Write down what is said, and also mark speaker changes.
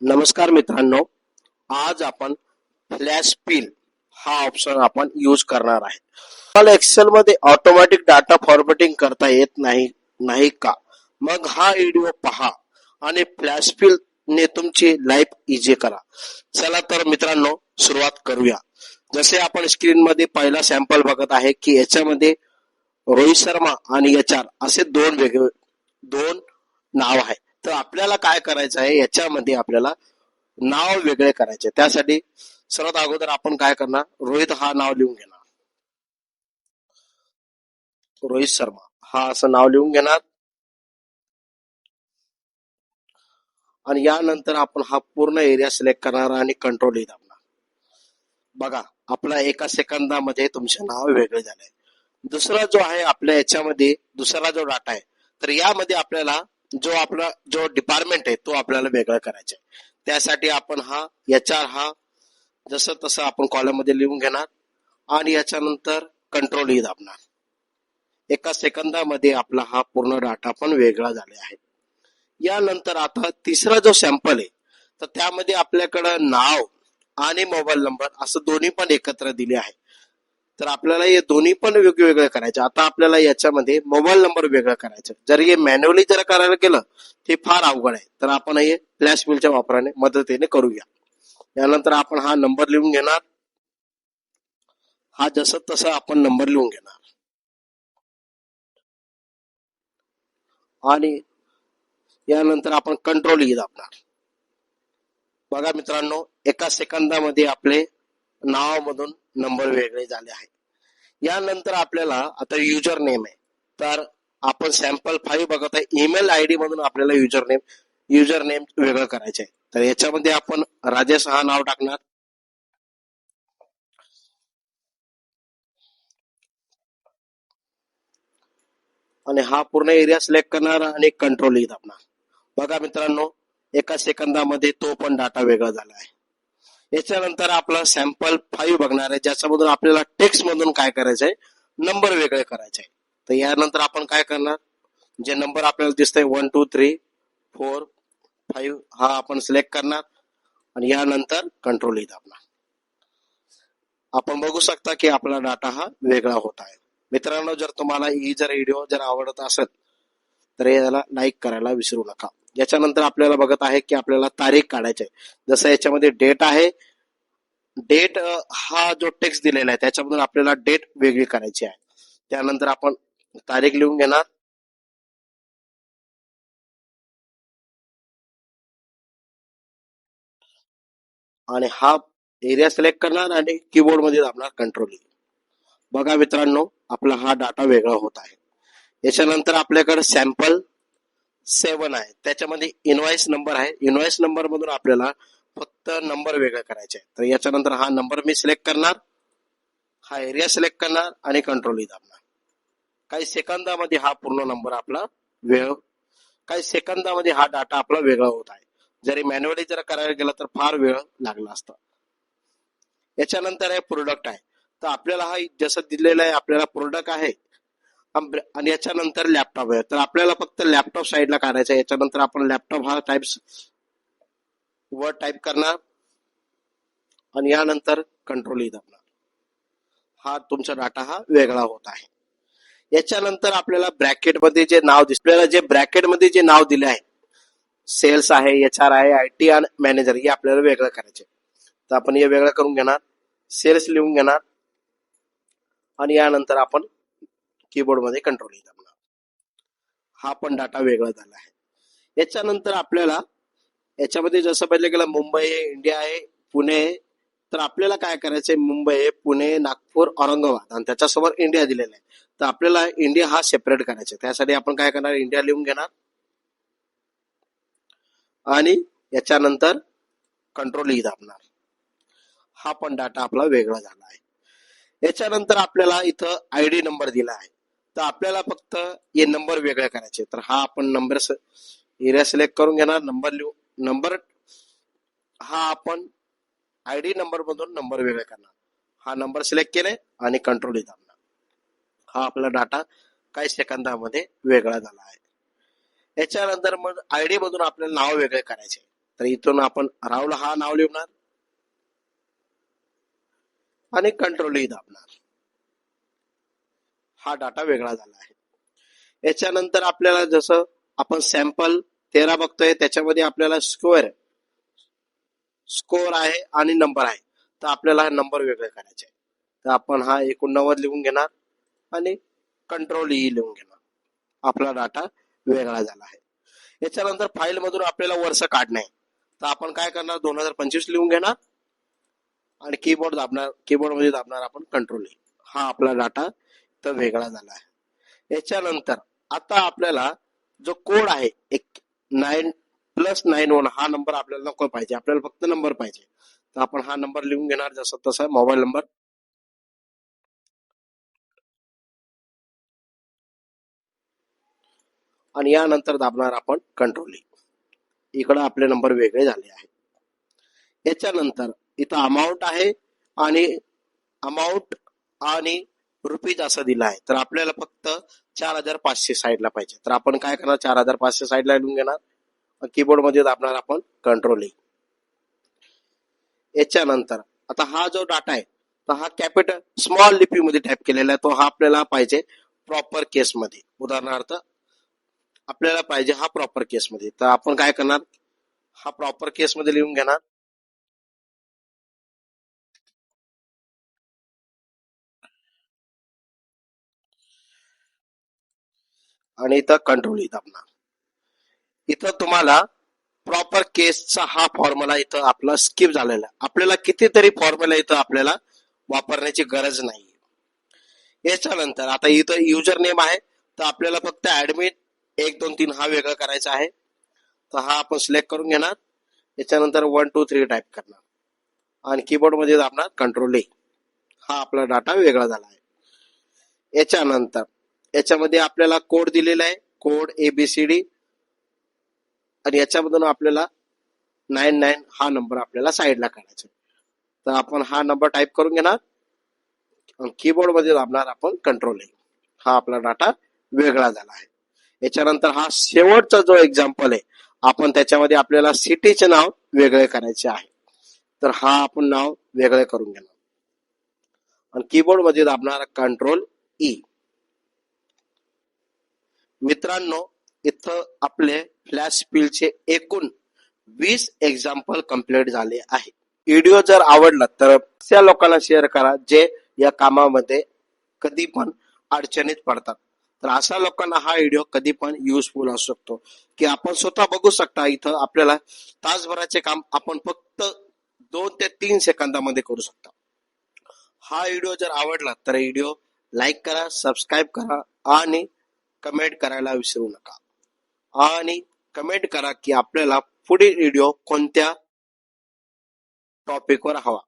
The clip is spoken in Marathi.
Speaker 1: नमस्कार मित्रांनो, आज आपण फ्लॅश फिल हा ऑप्शन आपण यूज करणार आहे. तुम्हाला एक्सेल मध्ये ऑटोमॅटिक डाटा फॉर्मॅटिंग करता येत नाही का? मग हा व्हिडिओ पहा आणि फ्लॅश फिल ने तुमची लाईफ इझी करा. चला तर मित्रांनो सुरुवात करूया. जसे आपण स्क्रीन मध्ये पहिला सॅम्पल बघत आहे की याच्यामध्ये रोहित शर्मा आणि HR असे दोन नाव आहे. तर आपल्याला काय करायचं आहे, याच्यामध्ये आपल्याला नाव वेगळे करायचे. त्यासाठी सर्वात अगोदर आपण काय करणार, रोहित हा नाव लिहून घेणार. रोहित शर्मा हा असं नाव लिहून घेणार आणि यानंतर आपण हा पूर्ण एरिया सिलेक्ट करणार आणि कंट्रोल दाबणार. बघा, आपला एका सेकंदामध्ये तुमचे नाव वेगळे झाले. दुसरा जो आहे आपल्या याच्यामध्ये दुसरा जो डाटा आहे, तर यामध्ये आपल्याला जो डिपार्टमेंट आहे तो आपल्याला वेगळा करायचा आहे. त्यासाठी आपण हा HR हा जसं तसं आपण कॉलम मध्ये लिहून घेणार आणि याच्यानंतर कंट्रोल दाबणार. एका सेकंदामध्ये आपला हा पूर्ण डाटा पण वेगळा झाला आहे. यानंतर आता तिसरा जो सॅम्पल आहे, तर त्यामध्ये आपल्याकडं नाव आणि मोबाईल नंबर असं दोन्ही पण एकत्र दिले आहे. तर आपल्याला हे दोन्ही पण वेगवेगळे करायचे. आता आपल्याला याच्यामध्ये मोबाईल नंबर वेगळा करायचा. जर हे मॅन्युअली जर करायला गेलं ते फार अवघड आहे. तर आपण हे फ्लॅश बिलच्या वापराने मदतीने करूया. यानंतर आपण हा नंबर लिहून घेणार. हा जसं तसं आपण नंबर लिहून घेणार आणि यानंतर आपण कंट्रोल दाबणार. बघा मित्रांनो, एका सेकंदामध्ये आपले नावामधून नंबर वेगळे झाले आहे. यानंतर आपल्याला आता युजर नेम आहे, तर आपण सॅम्पल 5 बघत आहे. ईमेल ID मधून आपल्याला युजर नेम वेगळं करायचं आहे. तर याच्यामध्ये आपण राजेश हा नाव टाकणार आणि हा पूर्ण एरिया सिलेक्ट करणार आणि कंट्रोल दाबणार. बघा मित्रांनो, एका सेकंदामध्ये तो पण डाटा वेगळा झाला आहे. याच्यानंतर आपला सॅम्पल 5 बघणार आहे, ज्याच्यामधून आपल्याला टेक्स्ट मधून काय करायचंय, नंबर वेगळे करायचे आहे. तर यानंतर आपण काय करणार, जे नंबर आपल्याला दिसतंय 1 2 3 4 5 हा आपण सिलेक्ट करणार आणि यानंतर कंट्रोल दाबणार. आपण बघू शकता की आपला डाटा हा वेगळा होत आहे. मित्रांनो, जर तुम्हाला ही व्हिडिओ जर आवडत असेल तर याला लाईक करायला विसरू नका. याच्यानंतर आपल्याला बघत आहे की आपल्याला तारीख काढायची आहे. जसं याच्यामध्ये डेट आहे, डेट हा जो टेक्स्ट दिलेला आहे त्याच्यामधून आपल्याला डेट वेगळी करायची आहे. त्यानंतर आपण तारीख लिहून घेणार आणि हा एरिया सिलेक्ट करणार आणि कीबोर्ड मध्ये दाबणार कंट्रोल. बघा मित्रांनो, आपला हा डाटा वेगळा होत आहे. याच्यानंतर आपल्याकडे सॅम्पल 7 आहे, त्याच्यामध्ये इनवॉइस नंबर आहे. इनवॉइस नंबर मधून आपल्याला फक्त नंबर वेगळे करायचे आहे. तर याच्यानंतर हा नंबर मी सिलेक्ट करणार, हा एरिया सिलेक्ट करणार आणि कंट्रोल दाबणार. काही सेकंदामध्ये हा पूर्ण नंबर आपला काही सेकंदामध्ये हा डाटा आपला वेगळा होत आहे. जरी मॅन्युअली जर करायला गेलं तर फार वेळ लागला असता. याच्यानंतर आहे प्रोडक्ट आहे. तर आपल्याला हा जसं दिलेलं आहे, आपल्याला प्रोडक्ट आहे आणि याच्यानंतर लॅपटॉप आहे. तर आपल्याला फक्त लॅपटॉप साईडला काढायचा आहे. याच्यानंतर आपण लॅपटॉप हा वर्ड टाईप करणार आणि यानंतर कंट्रोल दाबणार. हा तुमचा डाटा हा वेगळा होत आहे. याच्यानंतर आपल्याला ब्रॅकेट मध्ये जे नाव दिसलेलं, जे ब्रॅकेट मध्ये जे नाव दिले आहे, सेल्स आहे, HR आहे, IT आणि मॅनेजर, हे आपल्याला वेगळं करायचे. तर आपण हे वेगळं करून घेणार, सेल्स लिहून घेणार आणि यानंतर आपण कीबोर्ड मध्ये कंट्रोल दाबणार. हा पण डाटा वेगळा झाला आहे. याच्यानंतर आपल्याला याच्यामध्ये जसं पाहिलं गेलं मुंबई आहे, इंडिया आहे, पुणे आहे. तर आपल्याला काय करायचंय, मुंबई, पुणे, नागपूर, औरंगाबाद आणि त्याच्यासमोर इंडिया दिलेला आहे. तर आपल्याला इंडिया हा सेपरेट करायचा आहे. त्यासाठी आपण काय करणार, इंडिया लिहून घेणार आणि याच्यानंतर कंट्रोल दाबणार. हा पण डाटा आपला वेगळा झाला आहे. याच्यानंतर आपल्याला इथं ID नंबर दिला आहे. तर आपल्याला फक्त हे नंबर वेगळे करायचे. तर हा आपण नंबर एरिया सिलेक्ट करून घेणार, नंबर हा आपण ID नंबर मधून नंबर वेगळे करणार. हा नंबर सिलेक्ट केले आणि कंट्रोल दाबणार. हा आपला डाटा काही सेकंदामध्ये वेगळा झाला आहे. याच्यानंतर मग ID मधून आपल्याला नाव वेगळे करायचे. तर इथून आपण राहुल हा नाव लिहणार आणि कंट्रोल ई दाबणार. हा डाटा वेगळा झाला आहे. याच्यानंतर आपल्याला जसं आपण सॅम्पल 13 बघतोय त्याच्यामध्ये आपल्याला स्कोर आहे आणि नंबर आहे, तर आपल्याला नंबर वेगळे करायचे. तर आपण हा 89 लिहून घेणार आणि कंट्रोल ई लिहून घेणार. आपला डाटा वेगळा झाला आहे. याच्यानंतर फाईल मधून आपल्याला वर्ष काढणे, तर आपण काय करणार 2025 लिहून घेणार आणि कीबोर्ड दाबणार. कीबोर्ड मध्ये दाबणार आपण कंट्रोल ई. हा आपला डाटा तर वेगळा झाला आहे. याच्यानंतर आता आपल्याला जो कोड आहे 9+91 हा नंबर आपल्याला नको पाहिजे, आपल्याला फक्त नंबर पाहिजे. तर आपण हा नंबर लिहून घेणार जसं तसा मोबाईल नंबर आणि यानंतर दाबणार आपण कंट्रोल ई. इकडे आपले नंबर वेगळे झाले आहेत. याच्यानंतर इथं अमाऊंट आहे आणि अमाऊंट आणि रुपीज असं दिलं आहे, तर आपल्याला फक्त 4500 साईडला पाहिजे. तर आपण काय करणार 4500 साईडला लिहून घेणार. कीबोर्ड मध्ये दाबणार आपण कंट्रोल ई. याच्यानंतर आता हा जो डाटा आहे तर हा कॅपिटल स्मॉल लिपीमध्ये टाईप केलेला आहे, तो हा आपल्याला पाहिजे प्रॉपर केसमध्ये. उदाहरणार्थ आपल्याला पाहिजे हा प्रॉपर केसमध्ये, तर आपण काय करणार हा प्रॉपर केसमध्ये लिहून घेणार आणि इथं कंट्रोल ई दाबणार. इथं तुम्हाला प्रॉपर केसचा हा फॉर्म्युला इथं आपला स्किप झालेला. आपल्याला कितीतरी फॉर्म्युला इथं आपल्याला वापरण्याची गरज नाही. याच्यानंतर आता इथं युजर नेम आहे, तर आपल्याला फक्त ऍडमिन 1 2 3 हा वेगळा करायचा आहे. तर हा आपण सिलेक्ट करून घेणार. याच्यानंतर 1 2 3 टाईप करणार आणि कीबोर्ड मध्ये दाबणार कंट्रोल ई. हा आपला डाटा वेगळा झाला आहे. याच्यानंतर याच्यामध्ये आपल्याला कोड दिलेला आहे, कोड ABCD, आणि याच्यामधून आपल्याला 99 हा नंबर आपल्याला साईडला काढायचा. तर आपण हा नंबर टाईप करून घेणार आणि कीबोर्ड मध्ये दाबणार आपण कंट्रोल ई. हा आपला डाटा वेगळा झाला आहे. याच्यानंतर हा शेवटचा जो एक्झाम्पल आहे, आपण त्याच्यामध्ये आपल्याला सिटीचे नाव वेगळे करायचे आहे. तर हा आपण नाव वेगळे करून घेणार आणि कीबोर्ड मध्ये दाबणार कंट्रोल ई. मित्रांनो, इथं आपले फ्लॅश स्पिलचे एकूण 20 एक्झाम्पल कंप्लीट झाले आहे. व्हिडिओ जर आवडला तर त्या लोकांना शेअर करा जे या कामामध्ये कधी पण अडचणीत पडतात. तर अशा लोकांना हा व्हिडिओ कधी पण युजफुल असू शकतो, की आपण स्वतः बघू शकता. इथं आपल्याला तासभराचे काम आपण फक्त 2 ते 3 सेकंदामध्ये करू शकता. हा व्हिडिओ जर आवडला तर व्हिडिओ लाईक करा, सबस्क्राईब करा आणि कमेंट करायला विसरू नका. आणि कमेंट करा की आपल्याला पुढील व्हिडिओ कोणत्या टॉपिकवर हवा.